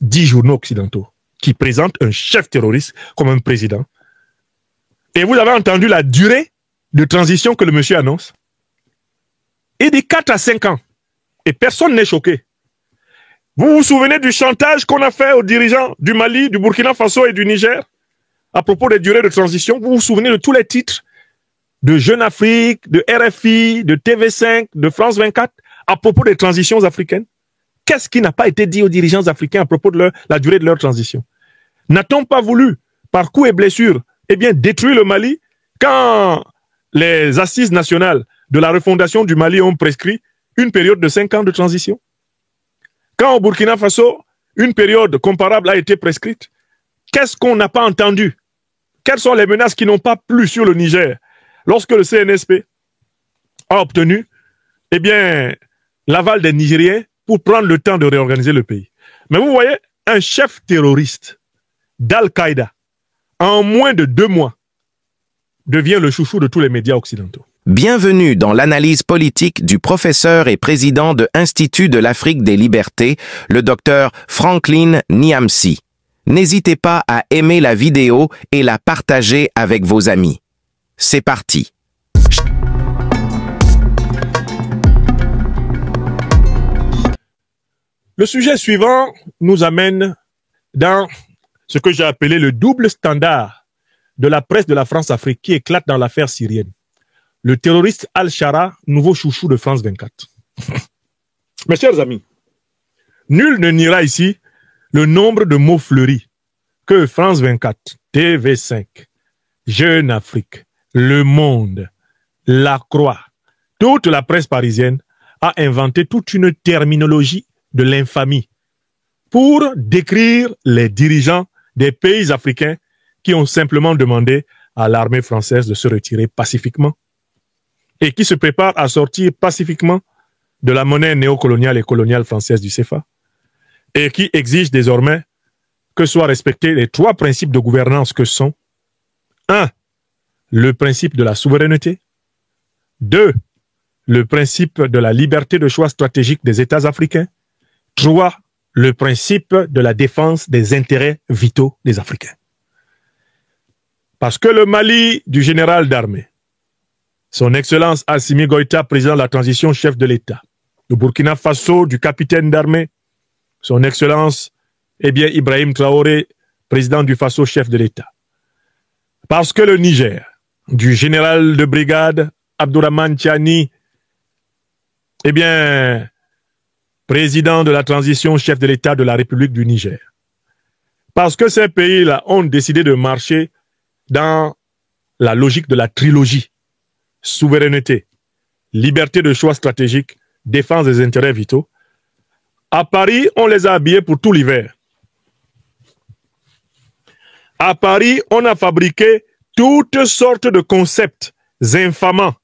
10 journaux occidentaux qui présentent un chef terroriste comme un président. Et vous avez entendu la durée de transition que le monsieur annonce. Il dit 4 à 5 ans. Et personne n'est choqué. Vous vous souvenez du chantage qu'on a fait aux dirigeants du Mali, du Burkina Faso et du Niger à propos des durées de transition? Vous vous souvenez de tous les titres de Jeune Afrique, de RFI, de TV5, de France 24 à propos des transitions africaines? Qu'est-ce qui n'a pas été dit aux dirigeants africains à propos de la durée de leur transition? N'a-t-on pas voulu, par coups et blessures, eh bien, détruire le Mali quand les assises nationales de la refondation du Mali ont prescrit une période de 5 ans de transition? Quand au Burkina Faso, une période comparable a été prescrite, qu'est-ce qu'on n'a pas entendu? Quelles sont les menaces qui n'ont pas plu sur le Niger lorsque le CNSP a obtenu, eh bien, l'aval des Nigériens pour prendre le temps de réorganiser le pays? Mais vous voyez, un chef terroriste d'Al-Qaïda, en moins de 2 mois, devient le chouchou de tous les médias occidentaux. Bienvenue dans l'analyse politique du professeur et président de Institut de l'Afrique des Libertés, le docteur Franklin Nyamsi. N'hésitez pas à aimer la vidéo et la partager avec vos amis. C'est parti. Le sujet suivant nous amène dans ce que j'ai appelé le double standard de la presse de la France-Afrique qui éclate dans l'affaire syrienne. Le terroriste Al-Shara, nouveau chouchou de France 24. Mes chers amis, nul ne niera ici le nombre de mots fleuris que France 24, TV5, Jeune Afrique, Le Monde, La Croix, toute la presse parisienne a inventé toute une terminologie de l'infamie pour décrire les dirigeants des pays africains qui ont simplement demandé à l'armée française de se retirer pacifiquement et qui se préparent à sortir pacifiquement de la monnaie néocoloniale et coloniale française du CFA et qui exigent désormais que soient respectés les 3 principes de gouvernance que sont 1. Le principe de la souveraineté. 2. Le principe de la liberté de choix stratégique des États africains. 3. Le principe de la défense des intérêts vitaux des Africains. Parce que le Mali du général d'armée, son Excellence Assimi Goïta, président de la transition, chef de l'État. Le Burkina Faso du capitaine d'armée, son Excellence Ibrahim Traoré, président du Faso, chef de l'État. Parce que le Niger, du général de brigade Abdourahmane Tiani, président de la transition, chef de l'État de la République du Niger. Parce que ces pays-là ont décidé de marcher dans la logique de la trilogie. Souveraineté, liberté de choix stratégique, défense des intérêts vitaux. À Paris, on les a habillés pour tout l'hiver. À Paris, on a fabriqué toutes sortes de concepts infamants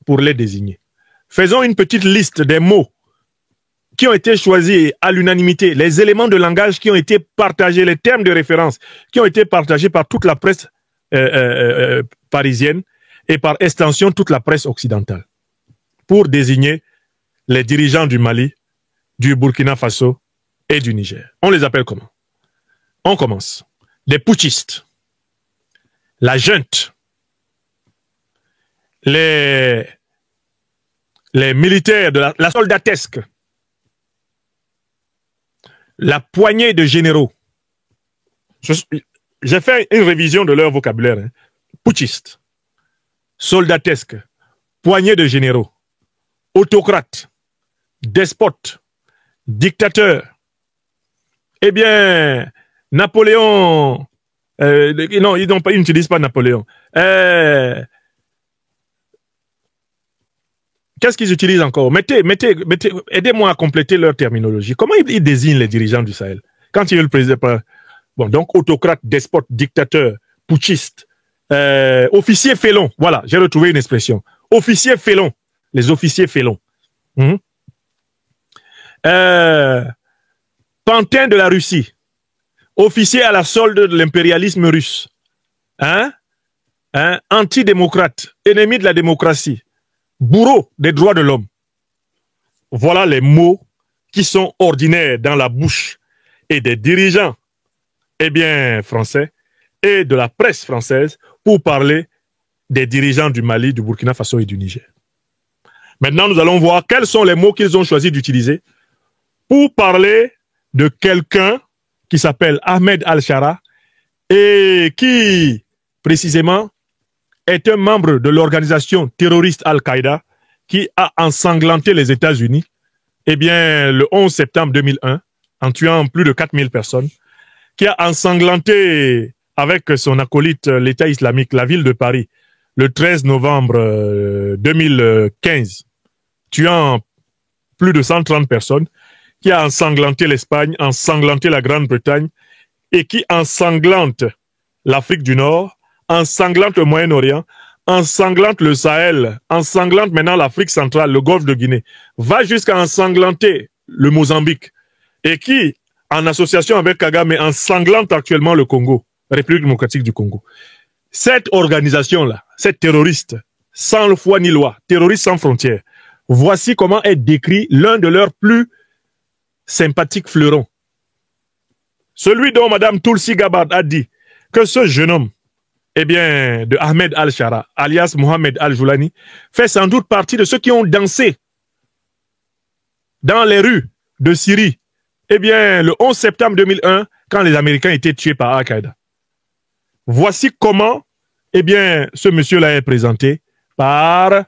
pour les désigner. Faisons une petite liste des mots qui ont été choisis à l'unanimité, les éléments de langage qui ont été partagés, les termes de référence qui ont été partagés par toute la presse parisienne et par extension toute la presse occidentale pour désigner les dirigeants du Mali, du Burkina Faso et du Niger. On les appelle comment? On commence. Les putschistes, la junte, les militaires de la soldatesque, la poignée de généraux. J'ai fait une révision de leur vocabulaire. Hein. Putschiste, soldatesque, poignée de généraux, autocrate, despote, dictateur. Napoléon... non, ils n'utilisent pas Napoléon. Qu'est-ce qu'ils utilisent encore? Aidez-moi à compléter leur terminologie. Comment ils désignent les dirigeants du Sahel? Quand ils veulent président... Bon, donc autocrate, despote, dictateur, putschiste, officier félon. Voilà, j'ai retrouvé une expression. Officier félon. Les officiers félons. Pantin de la Russie. Officier à la solde de l'impérialisme russe. Antidémocrate. Ennemi de la démocratie. Bourreau des droits de l'homme. Voilà les mots qui sont ordinaires dans la bouche et des dirigeants français et de la presse française pour parler des dirigeants du Mali, du Burkina Faso et du Niger. Maintenant, nous allons voir quels sont les mots qu'ils ont choisi d'utiliser pour parler de quelqu'un qui s'appelle Ahmed Al-Shara et qui, précisément, est un membre de l'organisation terroriste Al-Qaïda qui a ensanglanté les États-Unis le 11 septembre 2001 en tuant plus de 4000 personnes, qui a ensanglanté avec son acolyte l'État islamique la ville de Paris le 13 novembre 2015, tuant plus de 130 personnes, qui a ensanglanté l'Espagne, ensanglanté la Grande-Bretagne et qui ensanglante l'Afrique du Nord, ensanglante le Moyen-Orient, ensanglante le Sahel, ensanglante maintenant l'Afrique centrale, le Golfe de Guinée, va jusqu'à ensanglanter le Mozambique et qui, en association avec Kagame, ensanglante actuellement le Congo, République démocratique du Congo. Cette organisation-là, cette terroriste, sans foi ni loi, terroriste sans frontières, voici comment est décrit l'un de leurs plus sympathiques fleurons. Celui dont Mme Tulsi Gabbard a dit que ce jeune homme, de Ahmed Al-Shara, alias Mohamed Al-Joulani, fait sans doute partie de ceux qui ont dansé dans les rues de Syrie, le 11 septembre 2001, quand les Américains étaient tués par Al-Qaïda. Voici comment, ce monsieur-là est présenté par,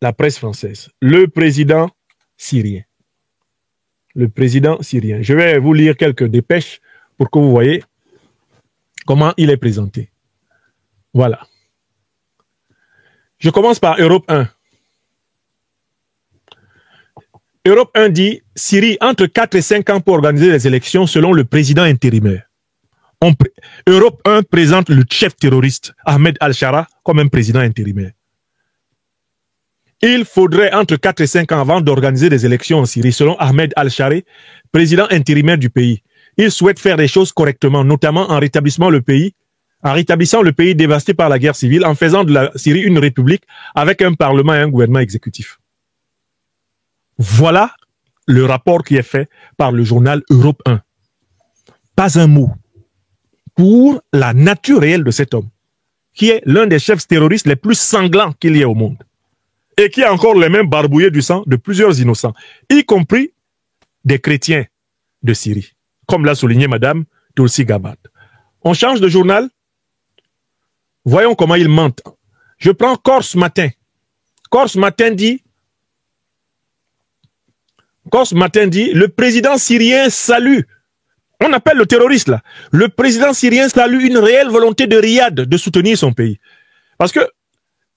la presse française. Le président syrien. Le président syrien. Je vais vous lire quelques dépêches pour que vous voyez comment il est présenté. Voilà. Je commence par Europe 1. Europe 1 dit « Syrie, entre 4 et 5 ans pour organiser les élections selon le président intérimaire ». Europe 1 présente le chef terroriste Ahmed Al-Shara comme un président intérimaire. Il faudrait entre 4 et 5 ans avant d'organiser des élections en Syrie selon Ahmed Al-Shara, président intérimaire du pays. Il souhaite faire des choses correctement, notamment en rétablissant le pays dévasté par la guerre civile, en faisant de la Syrie une république avec un parlement et un gouvernement exécutif. Voilà le rapport qui est fait par le journal Europe 1. Pas un mot pour la nature réelle de cet homme, qui est l'un des chefs terroristes les plus sanglants qu'il y ait au monde, et qui a encore les mains barbouillées du sang de plusieurs innocents, y compris des chrétiens de Syrie, comme l'a souligné Mme Tulsi Gabbard. On change de journal. Voyons comment ils mentent. Je prends Corse Matin. Corse Matin dit, le président syrien salue, on appelle le terroriste là, le président syrien salue une réelle volonté de Riyad de soutenir son pays. Parce que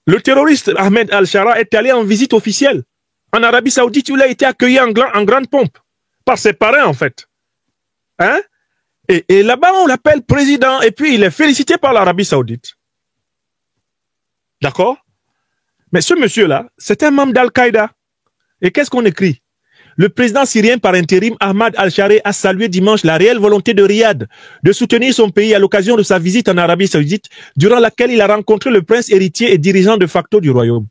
le terroriste Ahmed Al-Shara est allé en visite officielle en Arabie Saoudite, où il a été accueilli en grande pompe par ses parrains en fait. Hein? Et là-bas, on l'appelle président et puis il est félicité par l'Arabie Saoudite. D'accord? Mais ce monsieur-là, c'est un membre d'Al-Qaïda. Et qu'est-ce qu'on écrit? Le président syrien par intérim, Ahmed Al-Shara, a salué dimanche la réelle volonté de Riyad de soutenir son pays à l'occasion de sa visite en Arabie Saoudite, durant laquelle il a rencontré le prince héritier et dirigeant de facto du royaume.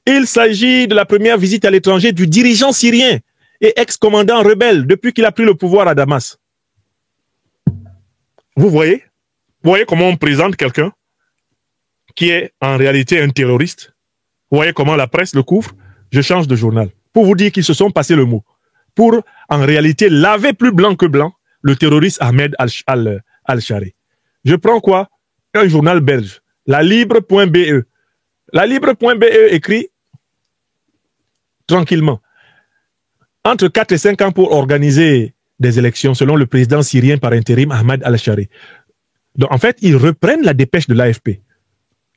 Il s'agit de la première visite à l'étranger du dirigeant syrien et ex-commandant rebelle depuis qu'il a pris le pouvoir à Damas. Vous voyez? Vous voyez comment on présente quelqu'un qui est en réalité un terroriste? Vous voyez comment la presse le couvre? Je change de journal pour vous dire qu'ils se sont passés le mot, pour en réalité laver plus blanc que blanc le terroriste Ahmed Al-Shara. Je prends quoi? Un journal belge, la Libre.be. La Libre.be écrit tranquillement, entre 4 et 5 ans pour organiser des élections selon le président syrien par intérim Ahmed Al-Shara. Donc en fait, ils reprennent la dépêche de l'AFP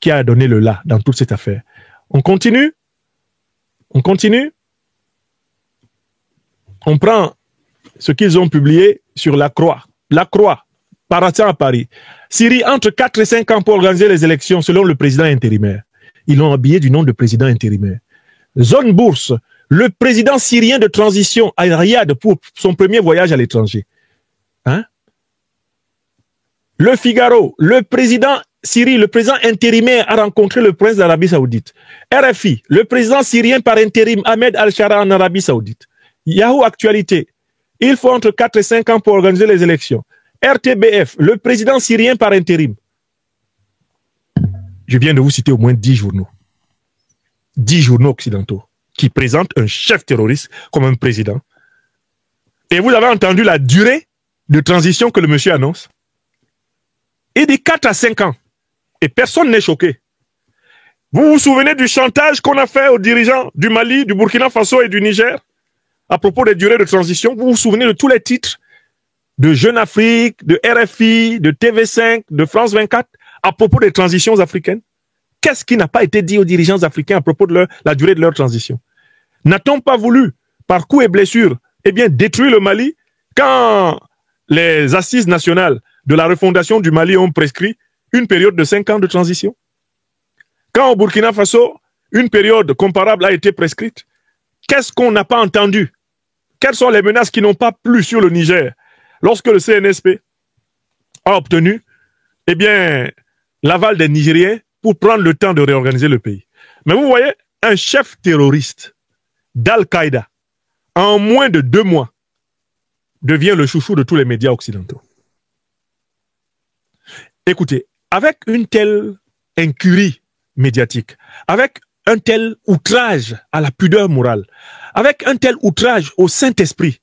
qui a donné le là dans toute cette affaire. On continue? On continue? On prend ce qu'ils ont publié sur La Croix. La Croix, paraissant à Paris. Syrie, entre 4 et 5 ans pour organiser les élections selon le président intérimaire. Ils l'ont habillé du nom de président intérimaire. Zone Bourse, le président syrien de transition à Riyad pour son premier voyage à l'étranger. Hein? Le Figaro, le président Syrie, le président intérimaire a rencontré le prince d'Arabie Saoudite. RFI, le président syrien par intérim Ahmed Al-Shara en Arabie Saoudite. Yahoo Actualité, il faut entre 4 et 5 ans pour organiser les élections. RTBF, le président syrien par intérim. Je viens de vous citer au moins 10 journaux. 10 journaux occidentaux qui présentent un chef terroriste comme un président. Et vous avez entendu la durée de transition que le monsieur annonce. Il dit 4 à 5 ans. Et personne n'est choqué. Vous vous souvenez du chantage qu'on a fait aux dirigeants du Mali, du Burkina Faso et du Niger à propos des durées de transition? Vous vous souvenez de tous les titres de Jeune Afrique, de RFI, de TV5, de France 24 à propos des transitions africaines? Qu'est-ce qui n'a pas été dit aux dirigeants africains à propos de la durée de leur transition? N'a-t-on pas voulu, par coups et blessures, eh bien, détruire le Mali quand les assises nationales de la refondation du Mali ont prescrit une période de 5 ans de transition? Quand au Burkina Faso, une période comparable a été prescrite, qu'est-ce qu'on n'a pas entendu? Quelles sont les menaces qui n'ont pas plu sur le Niger lorsque le CNSP a obtenu, eh bien, l'aval des Nigériens pour prendre le temps de réorganiser le pays? Mais vous voyez, un chef terroriste d'Al-Qaïda, en moins de 2 mois, devient le chouchou de tous les médias occidentaux. Écoutez, avec une telle incurie médiatique, avec un tel outrage à la pudeur morale, avec un tel outrage au Saint-Esprit,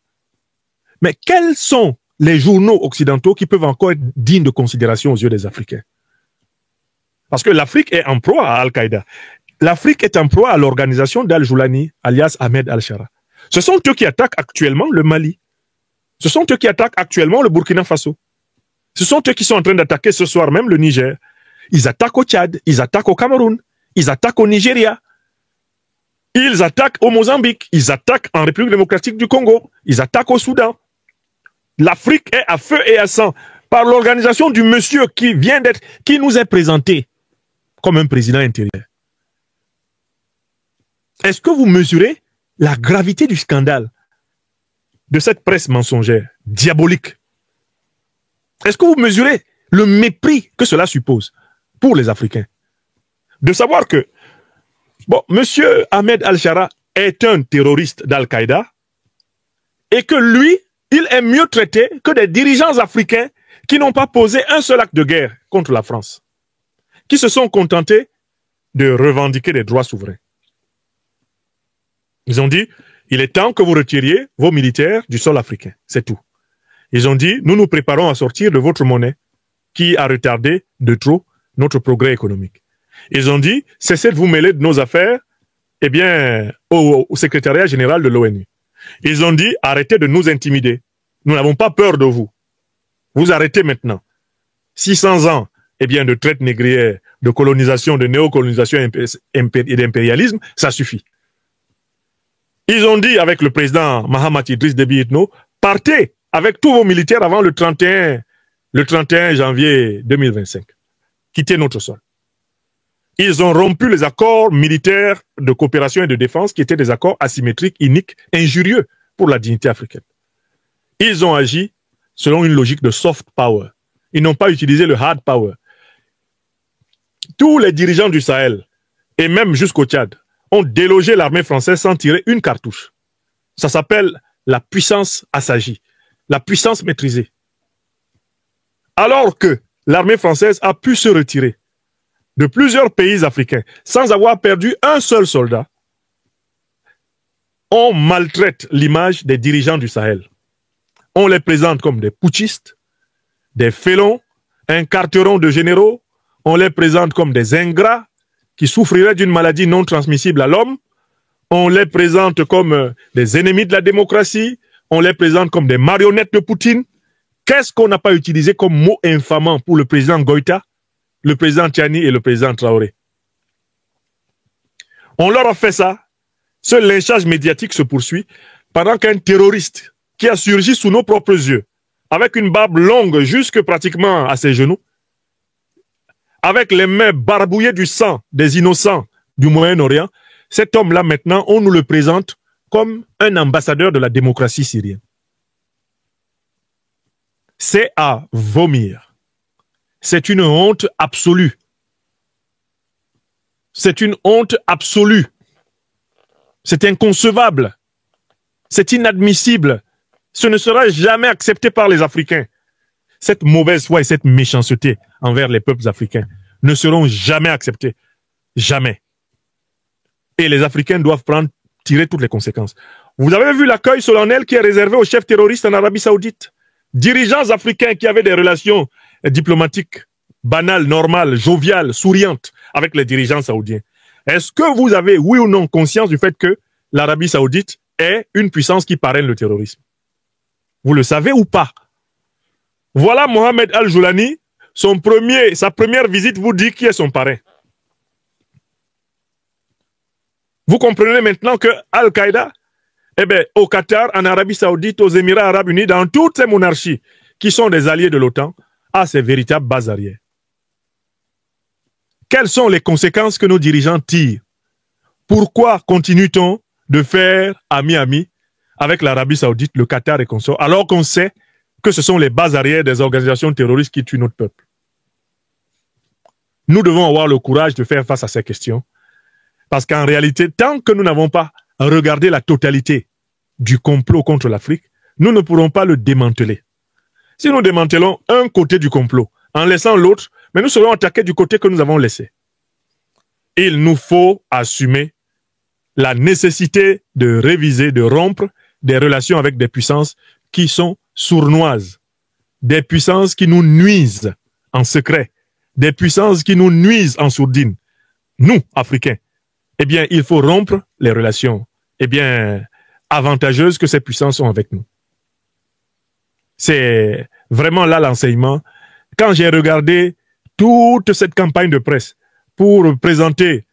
mais quels sont les journaux occidentaux qui peuvent encore être dignes de considération aux yeux des Africains? Parce que l'Afrique est en proie à Al-Qaïda. L'Afrique est en proie à l'organisation d'Al-Joulani, alias Ahmed Al-Shara. Ce sont eux qui attaquent actuellement le Mali. Ce sont eux qui attaquent actuellement le Burkina Faso. Ce sont eux qui sont en train d'attaquer ce soir même le Niger. Ils attaquent au Tchad, ils attaquent au Cameroun, ils attaquent au Nigeria, ils attaquent au Mozambique, ils attaquent en République démocratique du Congo, ils attaquent au Soudan. L'Afrique est à feu et à sang par l'organisation du monsieur qui vient d'être, qui nous est présenté comme un président intérieur. Est-ce que vous mesurez la gravité du scandale de cette presse mensongère, diabolique? Est-ce que vous mesurez le mépris que cela suppose pour les Africains? De savoir que, bon, monsieur Ahmed Al-Shara est un terroriste d'Al-Qaïda et que lui, il est mieux traité que des dirigeants africains qui n'ont pas posé un seul acte de guerre contre la France, qui se sont contentés de revendiquer des droits souverains. Ils ont dit, il est temps que vous retiriez vos militaires du sol africain, c'est tout. Ils ont dit, nous nous préparons à sortir de votre monnaie qui a retardé de trop notre progrès économique. Ils ont dit, cessez de vous mêler de nos affaires, eh bien, au secrétariat général de l'ONU. Ils ont dit, arrêtez de nous intimider. Nous n'avons pas peur de vous. Vous arrêtez maintenant. 600 ans, eh bien, de traite négrière, de colonisation, de néocolonisation et d'impérialisme, ça suffit. Ils ont dit avec le président Mahamat Idriss Déby Itno, partez avec tous vos militaires avant le 31 janvier 2025. Quittez notre sol. Ils ont rompu les accords militaires de coopération et de défense qui étaient des accords asymétriques, iniques, injurieux pour la dignité africaine. Ils ont agi selon une logique de soft power. Ils n'ont pas utilisé le hard power. Tous les dirigeants du Sahel, et même jusqu'au Tchad, ont délogé l'armée française sans tirer une cartouche. Ça s'appelle la puissance assagie, la puissance maîtrisée. Alors que l'armée française a pu se retirer de plusieurs pays africains sans avoir perdu un seul soldat, on maltraite l'image des dirigeants du Sahel. On les présente comme des putschistes, des félons, un carteron de généraux, on les présente comme des ingrats qui souffriraient d'une maladie non transmissible à l'homme, on les présente comme des ennemis de la démocratie, on les présente comme des marionnettes de Poutine. Qu'est-ce qu'on n'a pas utilisé comme mot infamant pour le président Goïta, le président Tchani et le président Traoré? On leur a fait ça. Ce lynchage médiatique se poursuit pendant qu'un terroriste qui a surgi sous nos propres yeux, avec une barbe longue jusque pratiquement à ses genoux, avec les mains barbouillées du sang des innocents du Moyen-Orient, cet homme-là maintenant, on nous le présente comme un ambassadeur de la démocratie syrienne. C'est à vomir. C'est une honte absolue. C'est une honte absolue. C'est inconcevable. C'est inadmissible. Ce ne sera jamais accepté par les Africains. Cette mauvaise foi et cette méchanceté envers les peuples africains ne seront jamais acceptés. Jamais. Et les Africains doivent tirer toutes les conséquences. Vous avez vu l'accueil solennel qui est réservé aux chefs terroristes en Arabie Saoudite? Dirigeants africains qui avaient des relations diplomatiques banales, normales, joviales, souriantes avec les dirigeants saoudiens. Est-ce que vous avez, oui ou non, conscience du fait que l'Arabie Saoudite est une puissance qui parraine le terrorisme? Vous le savez ou pas? Voilà Mohamed Al-Joulani, sa première visite vous dit qui est son parrain. Vous comprenez maintenant que Al-Qaïda, au Qatar, en Arabie Saoudite, aux Émirats Arabes Unis, dans toutes ces monarchies qui sont des alliés de l'OTAN, a ses véritables bases arrière. Quelles sont les conséquences que nos dirigeants tirent? Pourquoi continue-t-on de faire ami-ami avec l'Arabie Saoudite, le Qatar et consorts, alors qu'on sait que ce sont les bases arrière des organisations terroristes qui tuent notre peuple? Nous devons avoir le courage de faire face à ces questions. Parce qu'en réalité, tant que nous n'avons pas regardé la totalité du complot contre l'Afrique, nous ne pourrons pas le démanteler. Si nous démantelons un côté du complot, en laissant l'autre, mais nous serons attaqués du côté que nous avons laissé. Il nous faut assumer la nécessité de réviser, de rompre des relations avec des puissances qui sont sournoises, des puissances qui nous nuisent en secret, des puissances qui nous nuisent en sourdine. Nous, Africains, il faut rompre les relations, avantageuses que ces puissances ont avec nous. C'est vraiment là l'enseignement. Quand j'ai regardé toute cette campagne de presse pour présenter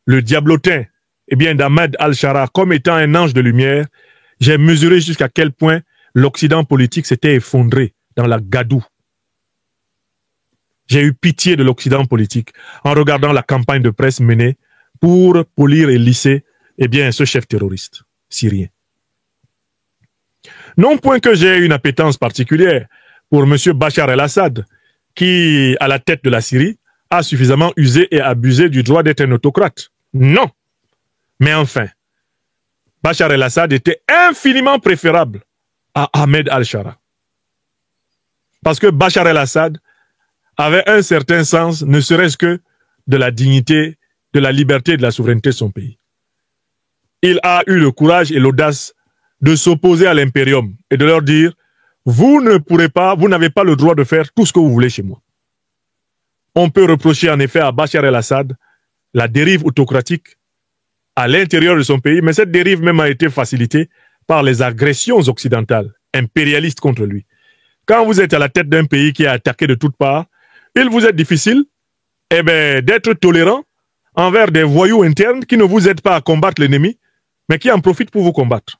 le diablotin, d'Ahmed Al-Shara comme étant un ange de lumière, j'ai mesuré jusqu'à quel point l'Occident politique s'était effondré dans la gadoue. J'ai eu pitié de l'Occident politique en regardant la campagne de presse menée pour polir et lisser ce chef terroriste syrien. Non point que j'ai une appétence particulière pour M. Bachar el-Assad, qui, à la tête de la Syrie, a suffisamment usé et abusé du droit d'être un autocrate. Non. Mais enfin, Bachar el-Assad était infiniment préférable à Ahmed Al-Shara. Parce que Bachar el-Assad avait un certain sens, ne serait-ce que de la dignité, de la liberté et de la souveraineté de son pays. Il a eu le courage et l'audace de s'opposer à l'impérium et de leur dire « Vous ne pourrez pas, vous n'avez pas le droit de faire tout ce que vous voulez chez moi. » On peut reprocher en effet à Bachar el-Assad la dérive autocratique à l'intérieur de son pays, mais cette dérive même a été facilitée par les agressions occidentales, impérialistes contre lui. Quand vous êtes à la tête d'un pays qui est attaqué de toutes parts, il vous est difficile d'être tolérant envers des voyous internes qui ne vous aident pas à combattre l'ennemi, mais qui en profitent pour vous combattre.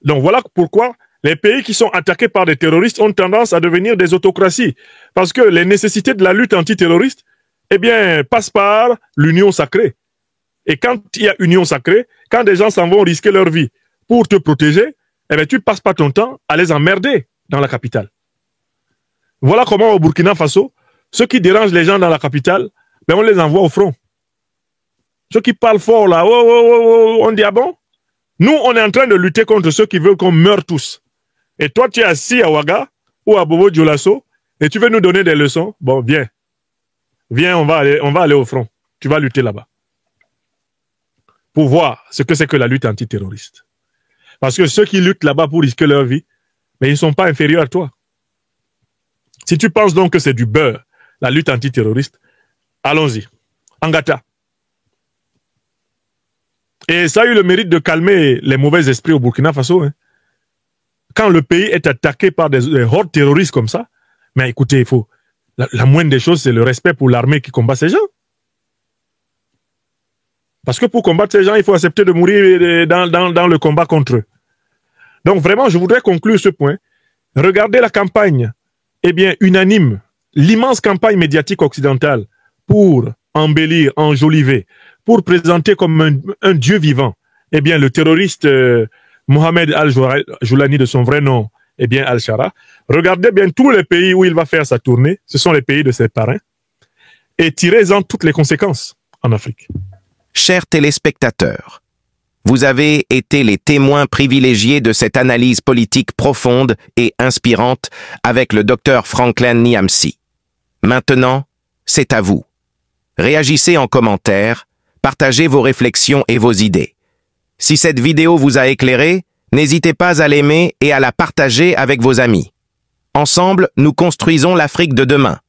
Donc voilà pourquoi les pays qui sont attaqués par des terroristes ont tendance à devenir des autocraties. Parce que les nécessités de la lutte antiterroriste, passent par l'union sacrée. Et quand il y a union sacrée, quand des gens s'en vont risquer leur vie pour te protéger, tu passes pas ton temps à les emmerder dans la capitale. Voilà comment au Burkina Faso, ceux qui dérangent les gens dans la capitale, on les envoie au front. Ceux qui parlent fort là, on dit ah bon? Nous, on est en train de lutter contre ceux qui veulent qu'on meure tous. Et toi, tu es assis à Ouaga ou à Bobo Dioulasso et tu veux nous donner des leçons? Bon, viens. Viens, on va aller au front. Tu vas lutter là-bas. Pour voir ce que c'est que la lutte antiterroriste. Parce que ceux qui luttent là-bas pour risquer leur vie, ils ne sont pas inférieurs à toi. Si tu penses donc que c'est du beurre, la lutte antiterroriste, allons-y. Angata. Et ça a eu le mérite de calmer les mauvais esprits au Burkina Faso. Hein. Quand le pays est attaqué par des hordes terroristes comme ça, mais écoutez, il faut... La moindre des choses, c'est le respect pour l'armée qui combat ces gens. Parce que pour combattre ces gens, il faut accepter de mourir dans le combat contre eux. Donc vraiment, je voudrais conclure ce point. Regardez la campagne, unanime, l'immense campagne médiatique occidentale pour embellir, enjoliver, pour présenter comme un dieu vivant, le terroriste Mohamed Al-Joulani de son vrai nom, Al-Shara. Regardez bien tous les pays où il va faire sa tournée, ce sont les pays de ses parrains, et tirez-en toutes les conséquences en Afrique. Chers téléspectateurs, Vous avez été les témoins privilégiés de cette analyse politique profonde et inspirante avec le Dr Franklin Nyamsi. Maintenant, c'est à vous. Réagissez en commentaire, partagez vos réflexions et vos idées. Si cette vidéo vous a éclairé, n'hésitez pas à l'aimer et à la partager avec vos amis. Ensemble, nous construisons l'Afrique de demain.